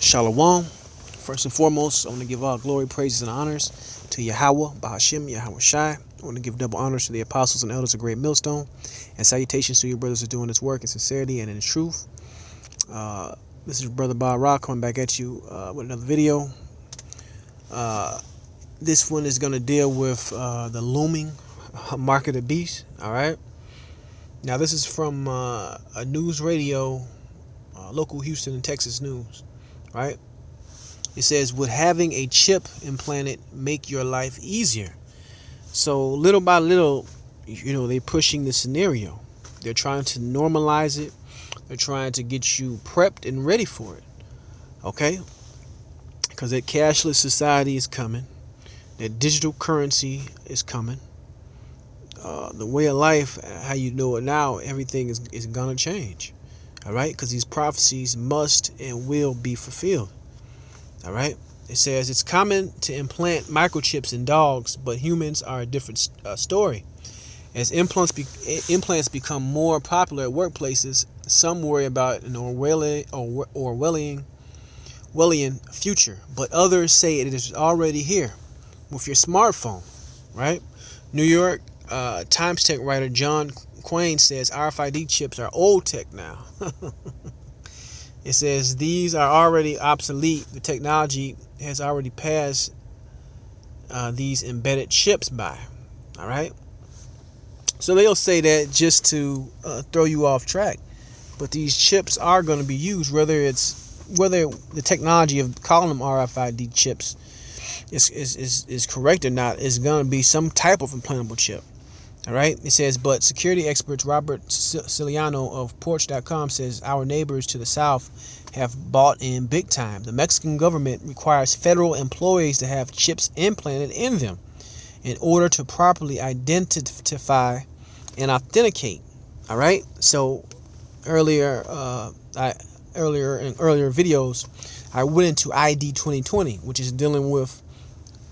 Shalom. First and foremost, I want to give all glory, praises, and honors to Yahweh, Bahashim, Yahweh Shai. I want to give double honors to the apostles and elders of Great Millstone, and salutations to your brothers who are doing this work in sincerity and in truth. This is Brother Bob Rock coming back at you with another video. This one is going to deal with the looming mark of the beast. All right. Now, this is from a news radio, local Houston and Texas news. Right. It says, would having a chip implanted make your life easier? So little by little, they're pushing the scenario. They're trying to normalize it. They're trying to get you prepped and ready for it. Okay? Because that cashless society is coming. That digital currency is coming. The way of life, how you know it now, everything is going to change. All right? Because these prophecies must and will be fulfilled. All right. It says it's common to implant microchips in dogs, but humans are a different story. As implants become more popular at workplaces, some worry about an Orwellian future, but others say it is already here with your smartphone. Right? New York Times tech writer John Quain says RFID chips are old tech now. It says these are already obsolete. The technology has already passed these embedded chips by. All right. So they'll say that just to throw you off track. But these chips are going to be used, whether the technology of calling them RFID chips is correct or not, is going to be some type of implantable chip. All right. It says, but security experts Robert Ciliano of Porch.com says our neighbors to the south have bought in big time. The Mexican government requires federal employees to have chips implanted in them in order to properly identify and authenticate. All right. So earlier videos, I went into ID 2020, which is dealing with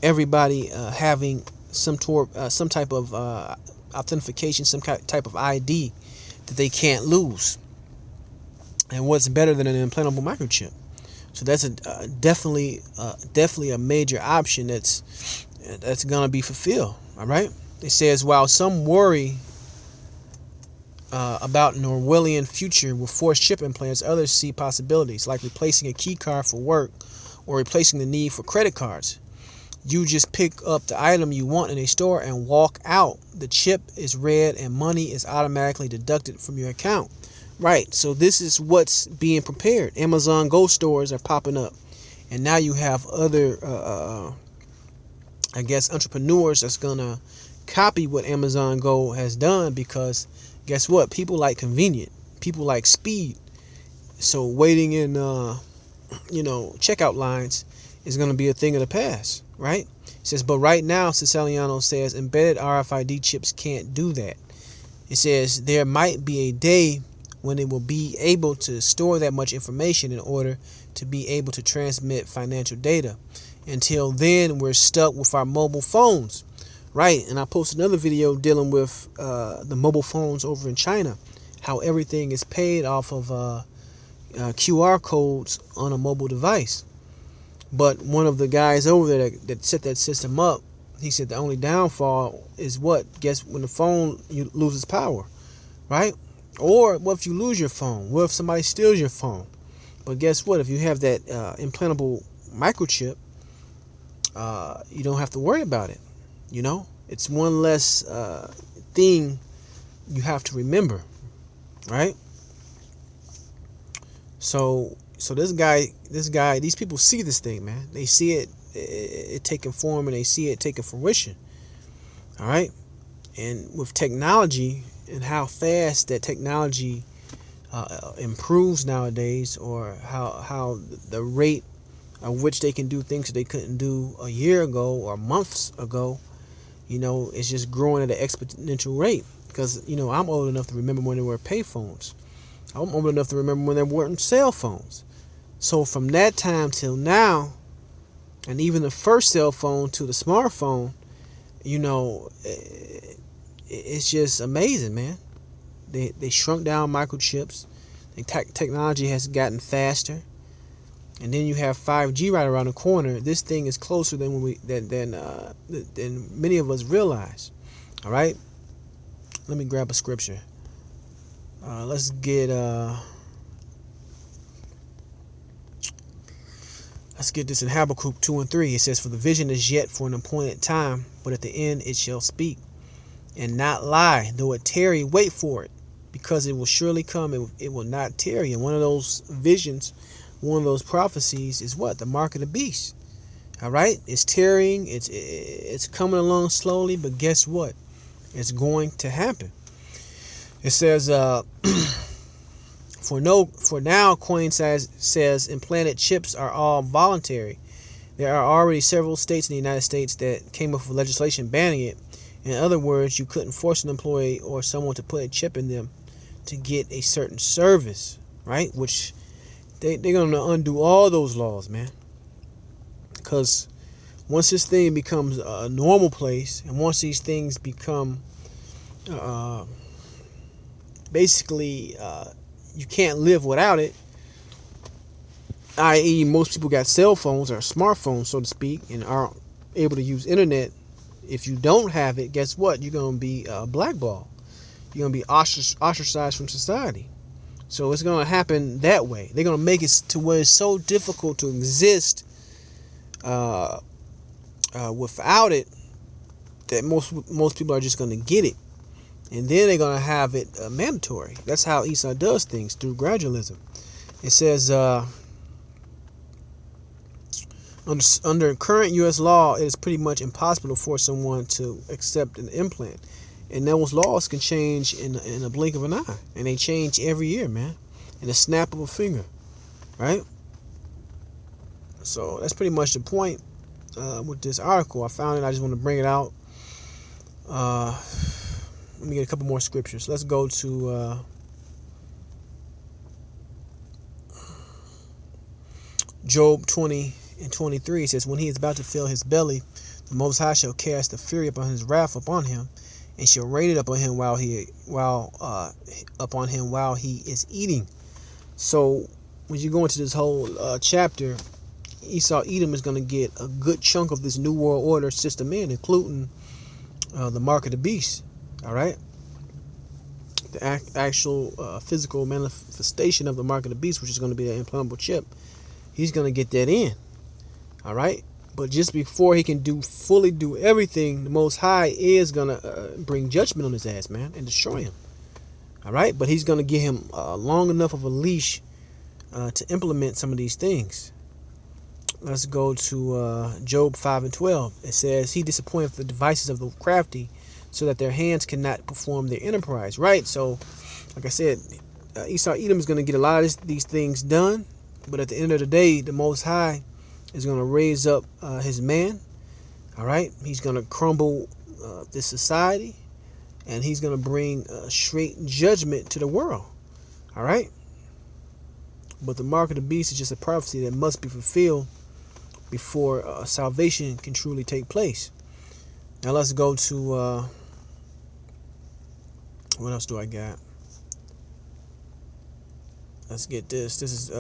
everybody having some type of authentication, some type of ID that they can't lose. And what's better than an implantable microchip? So that's definitely a major option that's gonna be fulfilled. All right. It says while some worry about an Orwellian future with forced chip implants, others see possibilities like replacing a key card for work or replacing the need for credit cards. You just pick up the item you want in a store and walk out. The chip is read and money is automatically deducted from your account. Right. So this is what's being prepared. Amazon Go stores are popping up. And now you have other, entrepreneurs that's going to copy what Amazon Go has done, because guess what? People like convenient. People like speed. So waiting in, checkout lines is going to be a thing of the past. Right? It says, but right now, Ciciliano says, embedded RFID chips can't do that. It says there might be a day when it will be able to store that much information in order to be able to transmit financial data. Until then, we're stuck with our mobile phones. Right? And I posted another video dealing with the mobile phones over in China, how everything is paid off of QR codes on a mobile device. But one of the guys over there that set that system up, he said the only downfall is what? Guess when the phone loses power, right? Or what if you lose your phone? What if somebody steals your phone? But guess what? If you have that implantable microchip, you don't have to worry about it. It's one less thing you have to remember, right? So these people see this thing, man. They see it taking form, and they see it taking fruition. All right. And with technology and how fast that technology improves nowadays, or how the rate at which they can do things that they couldn't do a year ago or months ago, it's just growing at an exponential rate. Because, I'm old enough to remember when there were payphones. I'm old enough to remember when there weren't cell phones. So from that time till now, and even the first cell phone to the smartphone, it's just amazing, man. They shrunk down microchips. The technology has gotten faster. and then you have 5G right around the corner. This thing is closer than than many of us realize. All right, let me grab a scripture. Let's get this in Habakkuk 2:3. It says, "For the vision is yet for an appointed time, but at the end it shall speak, and not lie. Though it tarry, wait for it, because it will surely come. It will not tarry." And one of those visions, one of those prophecies is what? The mark of the beast. All right, it's tarrying. It's coming along slowly, but guess what? It's going to happen. It says, For now, Coin says implanted chips are all voluntary. There are already several states in the United States that came up with legislation banning it. In other words, you couldn't force an employee or someone to put a chip in them to get a certain service, right? Which they're going to undo all those laws, man. Because once this thing becomes a normal place, and once these things become basically you can't live without it, i.e. most people got cell phones or smartphones, so to speak, and are able to use internet. If you don't have it, guess what? You're going to be blackballed. You're going to be ostracized from society. So it's going to happen that way. They're going to make it to where it's so difficult to exist without it that most people are just going to get it. And then they're going to have it mandatory. That's how Esau does things, through gradualism. It says, under current U.S. law, it is pretty much impossible to force someone to accept an implant. And those laws can change in a blink of an eye. And they change every year, man. In a snap of a finger. Right? So that's pretty much the point with this article. I found it. I just want to bring it out. Let me get a couple more scriptures. Let's go to Job 20:23. It says, "When he is about to fill his belly, the Most High shall cast the fury upon his wrath upon him, and shall rain it upon him while he is eating." So when you go into this whole chapter, Esau Edom is going to get a good chunk of this New World Order system including the mark of the beast. All right, the actual physical manifestation of the mark of the beast, which is going to be the implantable chip. He's going to get that in. All right, but just before he can fully do everything, the Most High is going to bring judgment on his ass, man, and destroy him. All right, but he's going to give him long enough of a leash to implement some of these things. Let's go to Job 5:12. It says, "He disappointeth the devices of the crafty, so that their hands cannot perform their enterprise." Right? So, like I said, Esau Edom is going to get a lot of these things done, but at the end of the day, the Most High is going to raise up his man. All right? He's going to crumble this society, and he's going to bring straight judgment to the world. All right? But the mark of the beast is just a prophecy that must be fulfilled before salvation can truly take place. Now let's go to what else do I got? Let's get this. This is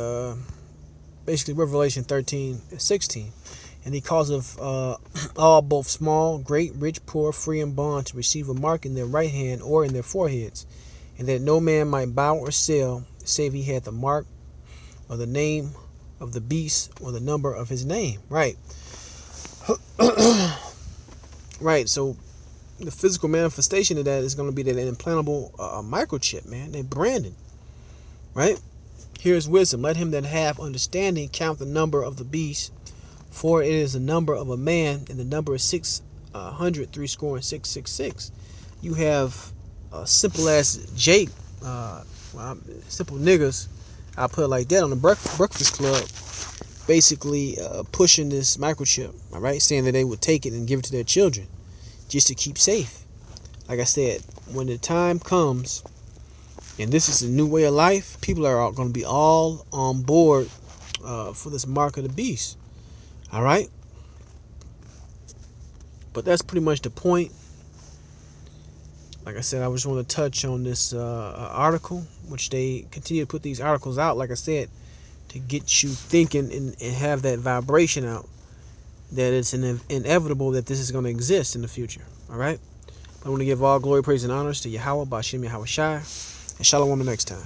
basically Revelation 13:16. "And he causeth all, both small, great, rich, poor, free, and bond, to receive a mark in their right hand or in their foreheads, and that no man might buy or sell, save he had the mark or the name of the beast or the number of his name." Right. Right. So the physical manifestation of that is going to be that implantable microchip, man. They're branded. Right. "Here's wisdom. Let him that have understanding count the number of the beast, for it is the number of a man, and the number is 666. You have simple as Jake, simple niggas, I'll put it like that, on the Breakfast Club, basically pushing this microchip, all right, saying that they would take it and give it to their children just to keep safe. Like I said, when the time comes, and this is a new way of life, people are going to be all on board for this mark of the beast. All right? But that's pretty much the point. Like I said, I just want to touch on this article, which they continue to put these articles out. Like I said, to get you thinking and have that vibration out that it's inevitable that this is going to exist in the future. All right. I want to give all glory, praise, and honors to Yahweh, Bashim Yahweh Shai, and Shalom on the next time.